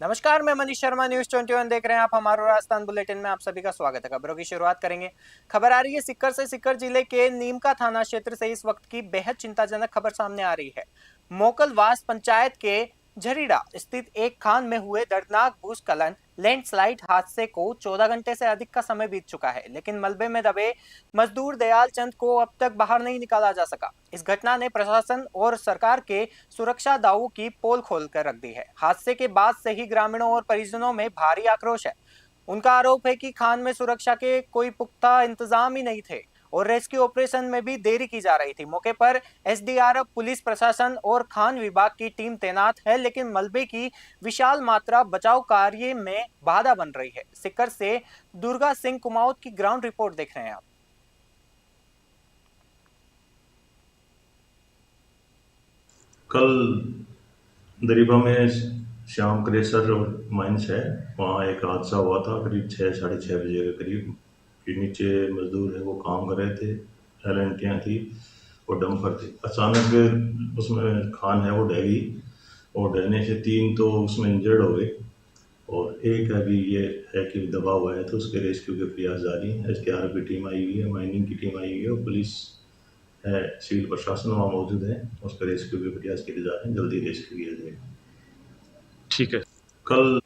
नमस्कार, मैं मनीष शर्मा, न्यूज़ 21 देख रहे हैं आप। हमारा राजस्थान बुलेटिन में आप सभी का स्वागत है। खबरों की शुरुआत करेंगे। खबर आ रही है सीकर से। सीकर जिले के नीमका थाना क्षेत्र से इस वक्त की बेहद चिंताजनक खबर सामने आ रही है। मोकलवास पंचायत के झरीड़ा स्थित एक खान में हुए दर्दनाक भूस्खलन लैंडस्लाइड हादसे को 14 घंटे से अधिक का समय बीत चुका है, लेकिन मलबे में दबे मजदूर दयाल चंद को अब तक बाहर नहीं निकाला जा सका। इस घटना ने प्रशासन और सरकार के सुरक्षा दावों की पोल खोल कर रख दी है। हादसे के बाद से ही ग्रामीणों और परिजनों में भारी आक्रोश है। उनका आरोप है कि खान में सुरक्षा के कोई पुख्ता इंतजाम ही नहीं थे और रेस्क्यू ऑपरेशन में भी देरी की जा रही थी। मौके पर एसडीआरएफ, पुलिस प्रशासन और खान विभाग की टीम तैनात है, लेकिन मलबे की विशाल मात्रा बचाव कार्य में बाधा बन रही है। सीकर से दुर्गा सिंह कुमाऊत की ग्राउंड रिपोर्ट देख रहे हैं आप। कल दरीबा में श्याम क्रेशर और माइंस है, वहाँ एक हादसा हुआ था करीब 6-6:30 बजे के करीब। कि नीचे मजदूर है वो काम कर रहे थे, एलएनटियाँ थी और डंपर थे। अचानक उसमें खान है वो ढह गई और ढहने से 3 तो उसमें इंजर्ड हो गए और एक अभी ये है कि दबा हुआ है, तो उसके रेस्क्यू के प्रयास जारी हैं। एसडीआरएफ की टीम आई हुई है, माइनिंग की टीम आई हुई है और पुलिस है, सिविल प्रशासन वहाँ मौजूद है। उसका रेस्क्यू के प्रयास किए जा रहे हैं, जल्दी रेस्क्यू किया जाएगा। ठीक है। कल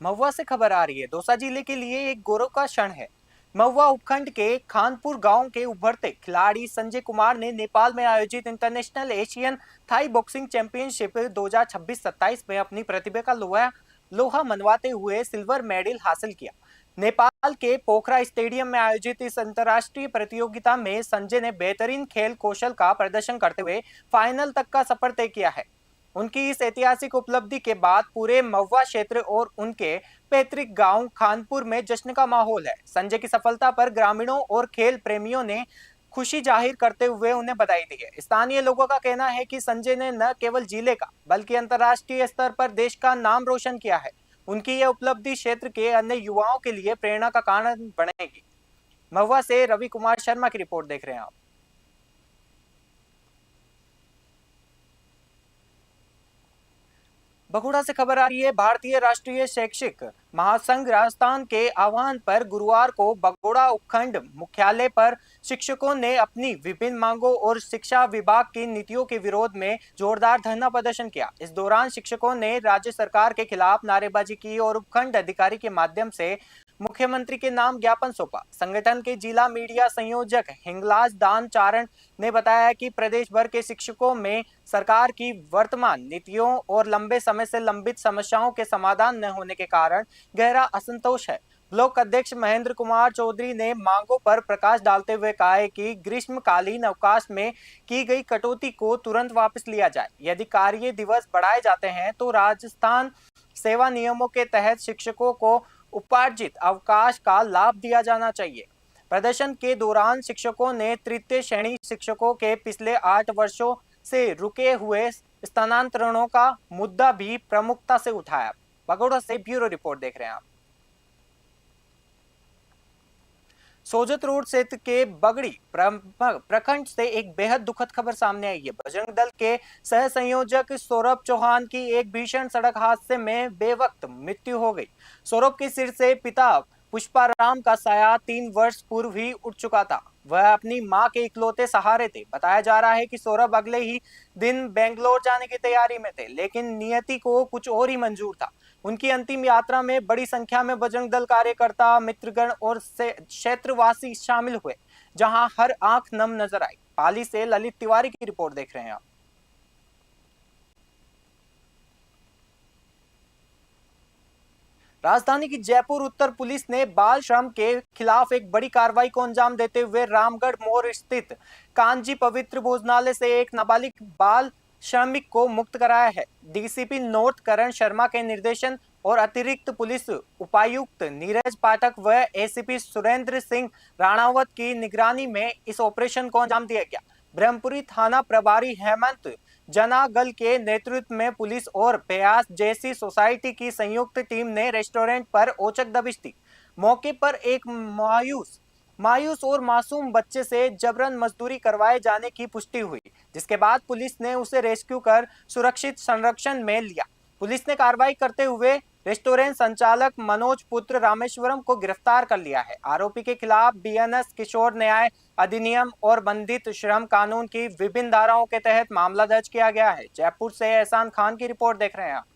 महुआ से खबर आ रही है। दौसा जिले के लिए एक गौरव का क्षण है। महुआ उपखंड के खानपुर गांव के उभरते खिलाड़ी संजय कुमार ने नेपाल में आयोजित international Asian Thai boxing championship 2026-27 में अपनी प्रतिभा का लोहा मनवाते हुए सिल्वर मेडल हासिल किया। नेपाल के पोखरा स्टेडियम में आयोजित इस अंतर्राष्ट्रीय प्रतियोगिता में संजय ने बेहतरीन खेल कौशल का प्रदर्शन करते हुए फाइनल तक का सफर तय किया है। उनकी इस ऐतिहासिक उपलब्धि के बाद पूरे महुआ क्षेत्र और उनके पैतृक गांव खानपुर में जश्न का माहौल है। संजय की सफलता पर ग्रामीणों और खेल प्रेमियों ने खुशी जाहिर करते हुए उन्हें बधाई दी है। स्थानीय लोगों का कहना है कि संजय ने न केवल जिले का बल्कि अंतर्राष्ट्रीय स्तर पर देश का नाम रोशन किया है। उनकी यह उपलब्धि क्षेत्र के अन्य युवाओं के लिए प्रेरणा का कारण बनेगी। महुआ से रवि कुमार शर्मा की रिपोर्ट देख रहे हैं आप। बगुड़ा से खबर आ रही है। भारतीय राष्ट्रीय शैक्षिक महासंघ राजस्थान के आह्वान पर गुरुवार को बगोड़ा उपखंड मुख्यालय पर शिक्षकों ने अपनी विभिन्न मांगों और शिक्षा विभाग की नीतियों के विरोध में जोरदार धरना प्रदर्शन किया। इस दौरान शिक्षकों ने राज्य सरकार के खिलाफ नारेबाजी की और उपखंड अधिकारी के माध्यम से मुख्यमंत्री के नाम ज्ञापन सौंपा। संगठन के जिला मीडिया संयोजक हिंगलाज दान चारण ने बताया कि प्रदेश भर के शिक्षकों में सरकार की वर्तमान नीतियों और लंबे समय से लंबित समस्याओं के समाधान न होने के कारण गहरा असंतोष है। ब्लॉक अध्यक्ष महेंद्र कुमार चौधरी ने मांगों पर प्रकाश डालते हुए कहा है कि ग्रीष्मकालीन अवकाश में की गई कटौती को तुरंत वापस लिया जाए। यदि कार्य दिवस बढ़ाए जाते हैं तो राजस्थान सेवा नियमों के तहत शिक्षकों को उपार्जित अवकाश का लाभ दिया जाना चाहिए। प्रदर्शन के दौरान शिक्षकों ने तृतीय श्रेणी शिक्षकों के पिछले 8 वर्षों से रुके हुए स्थानांतरणों का मुद्दा भी प्रमुखता से उठाया। बगोड़ा से ब्यूरो रिपोर्ट देख रहे हैं आप। सोजत रोड क्षेत्र के बगड़ी प्रखंड से एक बेहद दुखद खबर सामने आई है। बजरंग दल के सह संयोजक सौरभ चौहान की एक भीषण सड़क हादसे में बेवक्त मृत्यु हो गई। सौरभ के सिर से पिता पुष्पाराम का साया 3 वर्ष पूर्व ही उठ चुका था। वह अपनी मां के इकलौते सहारे थे। बताया जा रहा है कि सौरभ अगले ही दिन बेंगलोर जाने की तैयारी में थे, लेकिन नियति को कुछ और ही मंजूर था। उनकी अंतिम यात्रा में बड़ी संख्या में बजरंग दल कार्यकर्ता, मित्रगण और क्षेत्रवासी शामिल हुए, जहां हर आंख नम नजर आई। पाली से ललित तिवारी की रिपोर्ट देख रहे हैं आप। राजधानी की जयपुर उत्तर पुलिस ने बाल श्रम के खिलाफ एक बड़ी कार्रवाई को अंजाम देते हुए रामगढ़ मोड़ स्थित कांजी पवित्र भोजनालय से एक नाबालिग बाल श्रमिक को मुक्त कराया है। डीसीपी नॉर्थ करण शर्मा के निर्देशन और अतिरिक्त पुलिस उपायुक्त नीरज पाठक व एसीपी सुरेंद्र सिंह राणावत की निगरानी में इस ऑपरेशन को अंजाम दिया गया। ब्रह्मपुरी थाना प्रभारी हेमंत जनागल के नेतृत्व में पुलिस और प्रयास जैसी सोसाइटी की संयुक्त टीम ने रेस्टोरेंट पर औचक दबिश दी। मौके पर एक मायूस और मासूम बच्चे से जबरन मजदूरी करवाए जाने की पुष्टि हुई, जिसके बाद पुलिस ने उसे रेस्क्यू कर सुरक्षित संरक्षण में लिया। पुलिस ने कार्रवाई करते हुए रेस्टोरेंट संचालक मनोज पुत्र रामेश्वरम को गिरफ्तार कर लिया है। आरोपी के खिलाफ बीएनएस किशोर न्याय अधिनियम और बंधित श्रम कानून की विभिन्न धाराओं के तहत मामला दर्ज किया गया है। जयपुर से एहसान खान की रिपोर्ट देख रहे हैं आप।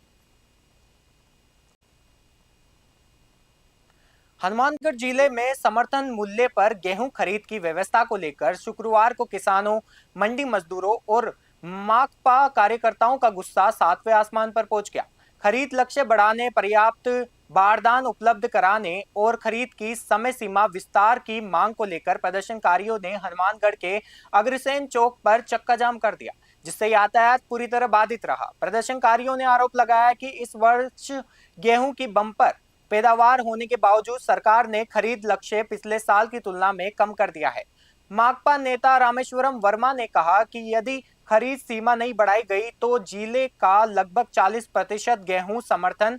हनुमानगढ़ जिले में समर्थन मूल्य पर गेहूं खरीद की व्यवस्था को लेकर शुक्रवार को किसानों, मंडी मजदूरों और माकपा कार्यकर्ताओं का गुस्सा 7वें आसमान पर पहुंच गया। खरीद लक्ष्य बढ़ाने, पर्याप्त बारदान उपलब्ध कराने और खरीद की समय सीमा विस्तार की मांग को लेकर प्रदर्शनकारियों ने हनुमानगढ़ के अग्रसेन चौक पर चक्का जाम कर दिया, जिससे यातायात पूरी तरह बाधित रहा। प्रदर्शनकारियों ने आरोप लगाया कि इस वर्ष गेहूं की बम्पर पैदावार होने के बावजूद सरकार ने खरीद लक्ष्य पिछले साल की तुलना में कम कर दिया है। माकपा नेता रामेश्वरम वर्मा ने कहा कि यदि खरीद सीमा नहीं बढ़ाई गई तो जिले का लगभग 40% गेहूं समर्थन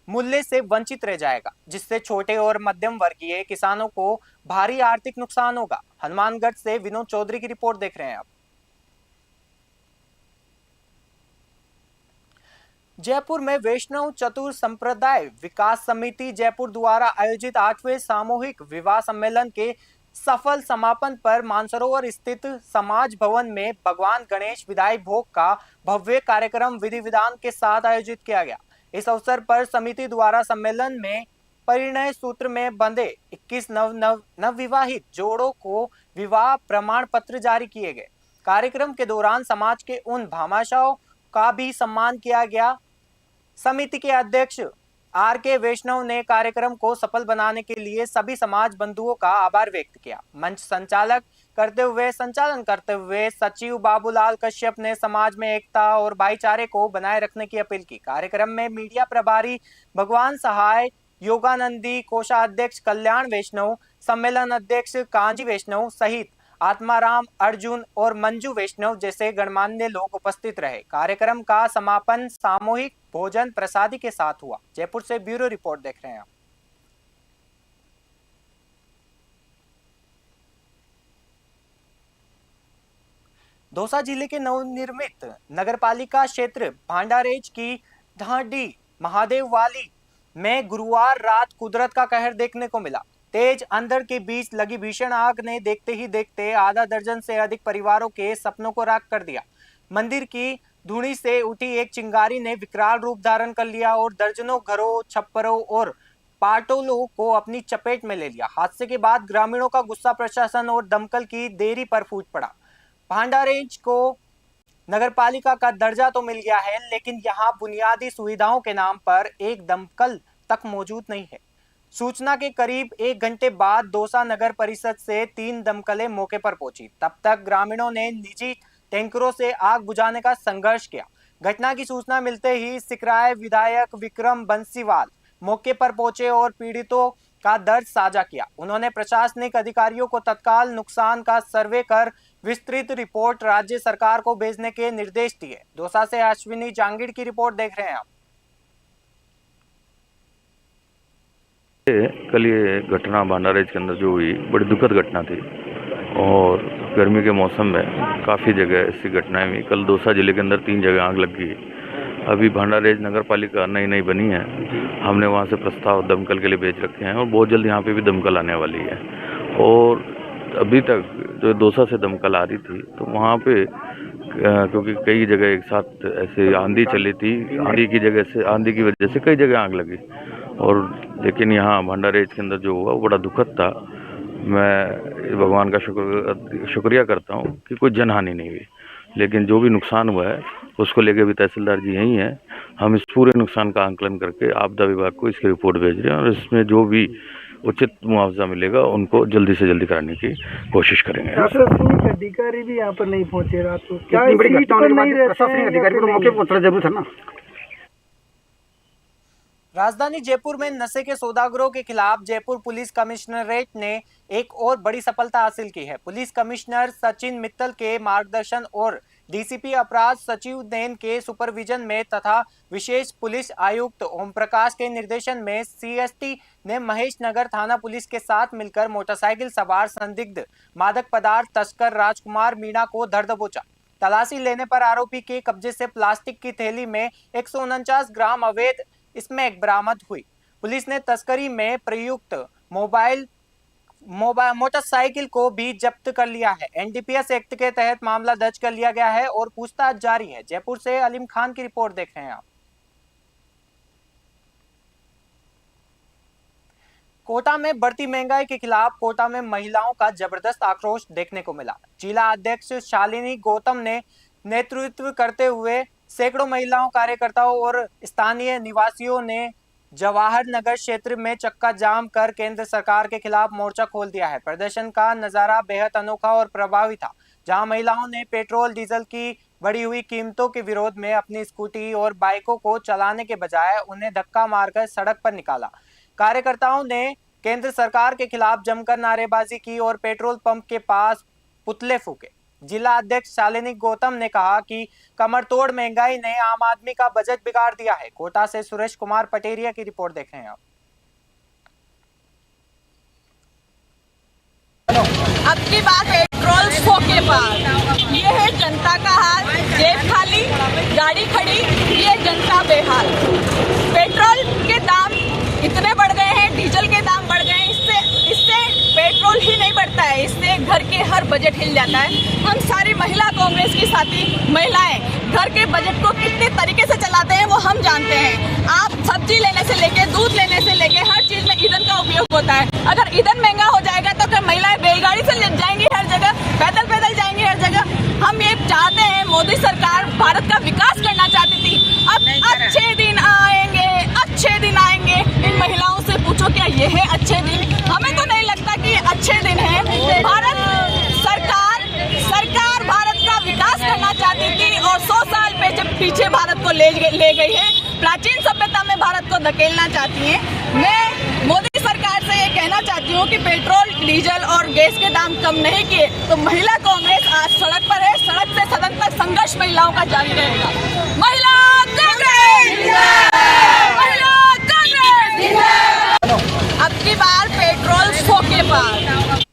मूल्य से वंचित रह जाएगा, जिससे छोटे और मध्यम वर्गीय किसानों को भारी आर्थिक नुकसान होगा। हनुमानगढ़ से विनोद चौधरी की रिपोर्ट देख रहे हैं आप। जयपुर में वैष्णव चतुर संप्रदाय विकास समिति जयपुर द्वारा आयोजित 8वें सामूहिक विवाह सम्मेलन के सफल समापन पर मानसरोवर स्थित समाज भवन में भगवान गणेश विदाई भोग का भव्य कार्यक्रम विधि विधान के साथ आयोजित किया गया। इस अवसर पर समिति द्वारा सम्मेलन में परिणय सूत्र में बंधे 21 नवविवाहित जोड़ों को विवाह प्रमाण पत्र जारी किए गए। कार्यक्रम के दौरान समाज के उन भामाशाहों का भी सम्मान किया गया। समिति के अध्यक्ष आर.के. वैष्णव ने कार्यक्रम को सफल बनाने के लिए सभी समाज बंधुओं का आभार व्यक्त किया। मंच संचालन करते हुए सचिव बाबूलाल कश्यप ने समाज में एकता और भाईचारे को बनाए रखने की अपील की। कार्यक्रम में मीडिया प्रभारी भगवान सहाय, योगानंदी, कोषाध्यक्ष कल्याण वैष्णव, सम्मेलन अध्यक्ष कांजी वैष्णव सहित आत्माराम, अर्जुन और मंजू वैष्णव जैसे गणमान्य लोग उपस्थित रहे। कार्यक्रम का समापन सामूहिक भोजन प्रसादी के साथ हुआ। जयपुर से ब्यूरो रिपोर्ट देख रहे हैं आप। दौसा जिले के नवनिर्मित नगरपालिका क्षेत्र भांडारेज की ढांडी महादेव वाली में गुरुवार रात कुदरत का कहर देखने को मिला। तेज अंधड़ के बीच लगी भीषण आग ने देखते ही देखते आधा दर्जन से अधिक परिवारों के सपनों को राख कर दिया। मंदिर की धूणी से उठी एक चिंगारी ने विकराल रूप धारण कर लिया और दर्जनों घरों, छप्परों और पाटोलों को अपनी चपेट में ले लिया। हादसे के बाद ग्रामीणों का गुस्सा प्रशासन और दमकल की देरी पर फूट पड़ा। भांडारेज को नगरपालिका का दर्जा तो मिल गया है, लेकिन यहाँ बुनियादी सुविधाओं के नाम पर एक दमकल तक मौजूद नहीं है। सूचना के करीब 1 घंटे बाद दौसा नगर परिषद से 3 दमकलें मौके पर पहुंची। तब तक ग्रामीणों ने निजी टैंकरों से आग बुझाने का संघर्ष किया। घटना की सूचना मिलते ही सिकराय विधायक विक्रम बंसीवाल मौके पर पहुंचे और पीड़ितों का दर्द साझा किया। उन्होंने प्रशासनिक अधिकारियों को तत्काल नुकसान का सर्वे कर विस्तृत रिपोर्ट राज्य सरकार को भेजने के निर्देश दिए। दौसा से अश्विनी जांगीड़ की रिपोर्ट देख रहे हैं आप। कल ये घटना भांडारेज के अंदर जो हुई बड़ी दुखद घटना थी और गर्मी के मौसम में काफ़ी जगह ऐसी घटनाएं हुई। कल दौसा जिले के अंदर 3 जगह आग लग गई। अभी भांडारेज नगर पालिका नई बनी है, हमने वहाँ से प्रस्ताव दमकल के लिए भेज रखे हैं और बहुत जल्द यहाँ पे भी दमकल आने वाली है। और अभी तक जो दौसा से दमकल आ रही थी तो वहाँ पे क्योंकि कई जगह एक साथ ऐसे आंधी चली थी, आंधी की वजह से कई जगह आग लगी। और लेकिन यहाँ भांडारेज के अंदर जो हुआ वो बड़ा दुखद था। मैं भगवान का शुक्रिया करता हूँ कि कोई जनहानि नहीं हुई, लेकिन जो भी नुकसान हुआ है उसको लेके भी तहसीलदार जी यहीं हैं। हम इस पूरे नुकसान का आंकलन करके आपदा विभाग को इसकी रिपोर्ट भेज रहे हैं और इसमें जो भी उचित मुआवजा मिलेगा उनको जल्दी से जल्दी कराने की कोशिश करेंगे। प्रशासनिक अधिकारी भी यहाँ पर नहीं पहुँचे रात को, क्या इतनी बड़ी घटना होने के बाद प्रशासनिक अधिकारी को मौके पर पहुंचना जरूर था ना। राजधानी जयपुर में नशे के सौदागरों के खिलाफ जयपुर पुलिस कमिश्नरेट ने एक और बड़ी सफलता हासिल की है। पुलिस कमिश्नर सचिन मित्तल के मार्गदर्शन और डीसीपी अपराध सचिव नैन के सुपरविजन में तथा विशेष पुलिस आयुक्त ओम प्रकाश के निर्देशन में सीएसटी ने महेश नगर थाना पुलिस के साथ मिलकर मोटरसाइकिल सवार संदिग्ध मादक पदार्थ तस्कर राजकुमार मीणा को धर दबोचा। तलाशी लेने पर आरोपी के कब्जे से प्लास्टिक की थैली में 149 ग्राम अवैध स्मैक बरामद हुई। पुलिस ने तस्करी में प्रयुक्त मोटरसाइकिल को भी जब्त कर लिया है। एनडीपीएस एक्ट के तहत मामला दर्ज कर लिया गया है और पूछताछ जारी है। जयपुर से अलीम खान की रिपोर्ट देख रहे हैं आप। कोटा में बढ़ती महंगाई के खिलाफ कोटा में महिलाओं का जबरदस्त आक्रोश देखने को मिला। जिला अध्यक्ष शालिनी गौतम ने नेतृत्व करते हुए सैकड़ों महिलाओं, कार्यकर्ताओं और स्थानीय निवासियों ने जवाहर नगर क्षेत्र में चक्का जाम कर केंद्र सरकार के खिलाफ मोर्चा खोल दिया है। प्रदर्शन का नजारा बेहद अनोखा और प्रभावी था, जहां महिलाओं ने पेट्रोल डीजल की बढ़ी हुई कीमतों के विरोध में अपनी स्कूटी और बाइकों को चलाने के बजाय उन्हें धक्का मारकर सड़क पर निकाला। कार्यकर्ताओं ने केंद्र सरकार के खिलाफ जमकर नारेबाजी की और पेट्रोल पंप के पास पुतले फूके। जिला अध्यक्ष शालिनी गौतम ने कहा कि कमरतोड़ महंगाई ने आम आदमी का बजट बिगाड़ दिया है। कोटा से सुरेश कुमार पटेरिया की रिपोर्ट देख रहे हैं आप। अब की बात पेट्रोल 100 के पार, ये है जनता का हाल। जेब खाली, गाड़ी खड़ी, ये जनता बेहाल। पेट्रोल के दाम इतने बढ़ गए हैं, डीजल के दाम बढ़ गए हैं। इससे पेट्रोल ही नहीं बढ़ता है, इससे घर के हर बजट हिल जाता है। हम सारी महिला कांग्रेस की साथी महिलाएं घर के बजट को कितने तरीके से चलाते हैं वो हम जानते हैं। आप सब्जी लेने से लेके, दूध लेने से लेके हर चीज में ईंधन का उपयोग होता है। अगर ईंधन महंगा हो जाएगा तो क्या महिलाएं बैलगाड़ी से जाएंगी हर जगह, पैदल जाएंगी हर जगह। हम ये चाहते हैं, मोदी सरकार भारत का विकास करना चाहती थी। अब अच्छे दिन आएंगे, अच्छे दिन आएंगे। इन महिलाओं से पूछो क्या ये है अच्छे दिन? हमें तो नहीं लगता कि ये अच्छे दिन है। भारत सरकार भारत का विकास करना चाहती थी और 100 साल पीछे भारत को ले गई है। प्राचीन सभ्यता में भारत को धकेलना चाहती है। मैं मोदी सरकार से ये कहना चाहती हूँ कि पेट्रोल, डीजल और गैस के दाम कम नहीं किए तो महिला कांग्रेस आज सड़क पर है। सड़क से सदन तक संघर्ष महिलाओं का जारी रहेगा। महिला कांग्रेस, महिला कांग्रेस। अब की बार पेट्रोल 100 के पार।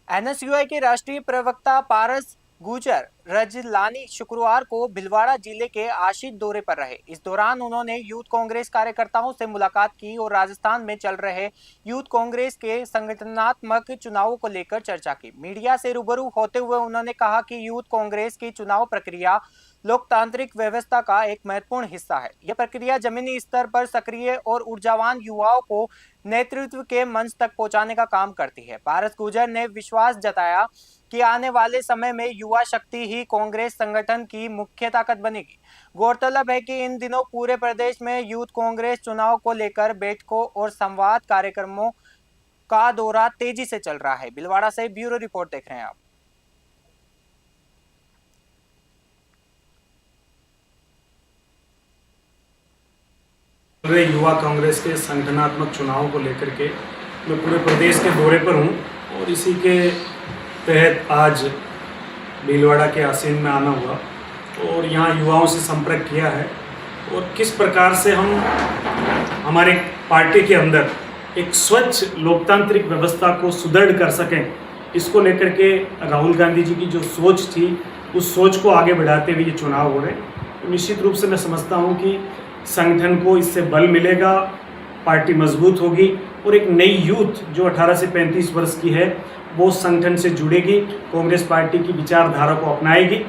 एनएसयूआई के राष्ट्रीय प्रवक्ता पारस गुजर रजलानी शुक्रवार को भिलवाड़ा जिले के आशित दौरे पर रहे। इस दौरान उन्होंने यूथ कांग्रेस कार्यकर्ताओं से मुलाकात की और राजस्थान में चल रहे यूथ कांग्रेस के संगठनात्मक चुनावों को लेकर चर्चा की। मीडिया से रूबरू होते हुए उन्होंने कहा कि यूथ कांग्रेस की चुनाव प्रक्रिया लोकतांत्रिक व्यवस्था का एक महत्वपूर्ण हिस्सा है। यह प्रक्रिया जमीनी स्तर पर सक्रिय और ऊर्जावान युवाओं को नेतृत्व के मंच तक पहुंचाने का काम करती है। पारस गुजर ने विश्वास जताया कि आने वाले समय में युवा शक्ति ही कांग्रेस संगठन की मुख्य ताकत बनेगी। गौरतलब है कि इन दिनों पूरे प्रदेश में यूथ कांग्रेस चुनाव को लेकर बैठकों और संवाद कार्यक्रमों का दौरा तेजी से चल रहा है। भिलवाड़ा से ब्यूरो रिपोर्ट देख रहे हैं आप। युवा कांग्रेस के संगठनात्मक चुनाव को लेकर के मैं पूरे प्रदेश के दौरे पर हूं और इसी के तहत आज भीलवाड़ा के आसीन में आना हुआ और यहां युवाओं से संपर्क किया है और किस प्रकार से हम हमारे पार्टी के अंदर एक स्वच्छ लोकतांत्रिक व्यवस्था को सुदृढ़ कर सकें, इसको लेकर के राहुल गांधी जी की जो सोच थी उस सोच को आगे बढ़ाते हुए ये चुनाव हो रहे हैं। तो निश्चित रूप से मैं समझता हूँ कि संगठन को इससे बल मिलेगा, पार्टी मजबूत होगी और एक नई यूथ जो 18 से 35 वर्ष की है वो संगठन से जुड़ेगी, कांग्रेस पार्टी की विचारधारा को अपनाएगी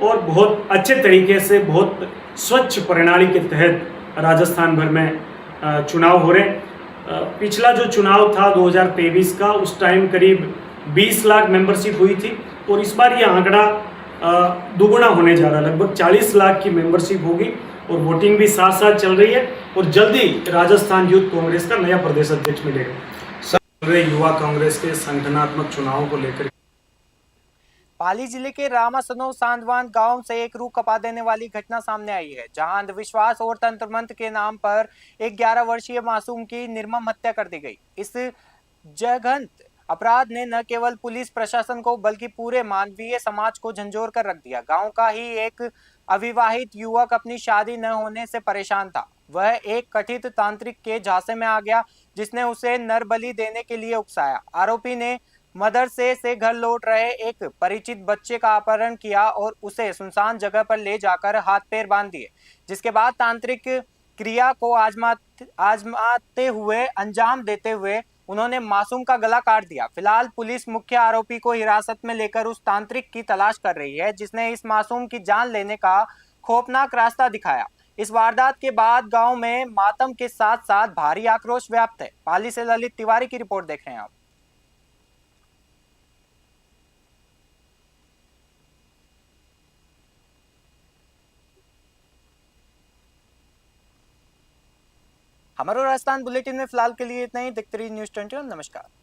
और बहुत अच्छे तरीके से, बहुत स्वच्छ प्रणाली के तहत राजस्थान भर में चुनाव हो रहे हैं। पिछला जो चुनाव था 2023 का, उस टाइम करीब 20 लाख मेंबरशिप हुई थी और इस बार ये आंकड़ा दुगुना होने जा रहा है, लगभग 40 लाख की मेंबरशिप होगी और वोटिंग भी साथ साथ चल रही है और जल्दी राजस्थान यूथ कांग्रेस का नया प्रदेश अध्यक्ष मिलेगा। युवा कांग्रेस के संगठनात्मक चुनाव को लेकर पाली जिले के रामासनो सांदवान गांव से एक रूह कपा देने वाली घटना सामने आई है, जहां अंधविश्वास और तंत्र मंत्र के नाम पर एक 11 वर्षीय मासूम की निर्मम हत्या कर दी गई। इस जघन्य अपराध ने न केवल पुलिस प्रशासन को बल्कि पूरे मानवीय समाज को झंझोर कर रख दिया। गांव का ही एक अविवाहित युवक अपनी शादी न होने से परेशान था। वह एक कथित तांत्रिक के झांसे में आ गया जिसने उसे नर बलि देने के लिए उकसाया। आरोपी ने मदरसे से घर लौट रहे एक परिचित बच्चे का अपहरण किया और उसे सुनसान जगह पर ले जाकर हाथ पैर बांध दिए, जिसके बाद तांत्रिक क्रिया को आजमाते हुए अंजाम देते हुए उन्होंने मासूम का गला काट दिया। फिलहाल पुलिस मुख्य आरोपी को हिरासत में लेकर उस तांत्रिक की तलाश कर रही है जिसने इस मासूम की जान लेने का खौफनाक रास्ता दिखाया। इस वारदात के बाद गांव में मातम के साथ साथ भारी आक्रोश व्याप्त है। पाली से ललित तिवारी की रिपोर्ट देख रहे हैं आप। हमारे राजस्थान बुलेटिन में फिलहाल के लिए इतना ही। देखते रहिए न्यूज़ 21। नमस्कार।